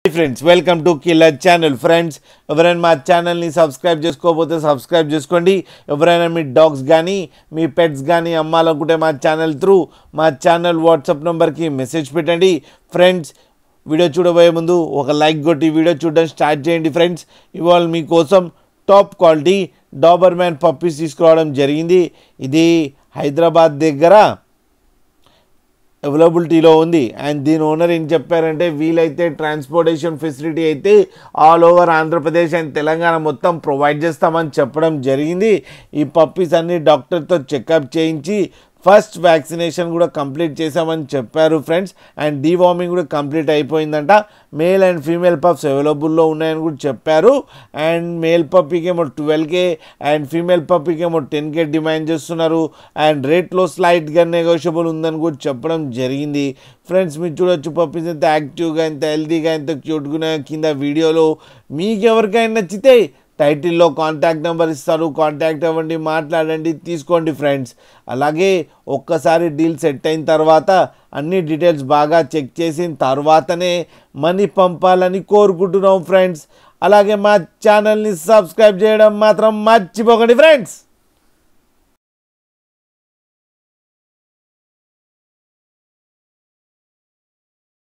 Friends welcome to killer channel. Friends ఎవరైనా మా ఛానల్ని సబ్స్క్రైబ్ చేసుకోకపోతే సబ్స్క్రైబ్ చేసుకోండి. ఎవరైనా మీ డాగ్స్ కానీ మీ పెట్స్ కానీ అమ్మాలనుకుంటే మా ఛానల్ త్రూ మా ఛానల్ వాట్సాప్ నెంబర్కి మెసేజ్ పెట్టండి. ఫ్రెండ్స్ వీడియో చూడబోయే ముందు ఒక లైక్ కొట్టి వీడియో చూడడం స్టార్ట్ చేయండి. ఫ్రెండ్స్ ఇవాళ మీకోసం టాప్ క్వాలిటీ డాబర్మ్యాన్ పప్పీస్ తీసుకురావడం జరిగింది. ఇది హైదరాబాద్ దగ్గర అవైలబిలిటీలో ఉంది. అండ్ దీని ఓనర్ ఏం చెప్పారంటే వీలైతే ట్రాన్స్పోర్టేషన్ ఫెసిలిటీ అయితే all over Andhra Pradesh and Telangana మొత్తం ప్రొవైడ్ చేస్తామని చెప్పడం జరిగింది. ఈ పప్పీస్ అన్ని డాక్టర్తో చెకప్ చేయించి ఫస్ట్ వ్యాక్సినేషన్ కూడా కంప్లీట్ చేసామని చెప్పారు. ఫ్రెండ్స్ అండ్ డీవార్మింగ్ కూడా కంప్లీట్ అయిపోయిందంట. మేల్ అండ్ ఫీమేల్ పప్స్ అవైలబుల్లో ఉన్నాయని కూడా చెప్పారు. అండ్ మేల్ పప్పీకి ఏమో 12K అండ్ ఫీమేల్ పప్పీకి ఏమో 10K డిమాండ్ చేస్తున్నారు. అండ్ రేట్లో స్లైట్గా నెగోషియబుల్ ఉందని కూడా చెప్పడం జరిగింది. ఫ్రెండ్స్ మీరు చూడొచ్చు పప్పీస్ ఎంత యాక్టివ్గా ఎంత హెల్తీగా ఎంత క్యూట్గా కింద వీడియోలో. మీకు ఎవరికైనా నచ్చితే టైటిల్లో కాంటాక్ట్ నెంబర్ ఇస్తారు, కాంటాక్ట్ అవ్వండి, మాట్లాడండి, తీసుకోండి. ఫ్రెండ్స్ అలాగే ఒక్కసారి డీల్ సెట్ అయిన తర్వాత అన్ని డీటెయిల్స్ బాగా చెక్ చేసిన తర్వాతనే మనీ పంపాలని కోరుకుంటున్నాం. ఫ్రెండ్స్ అలాగే మా ఛానల్ని సబ్స్క్రైబ్ చేయడం మాత్రం మర్చిపోకండి. ఫ్రెండ్స్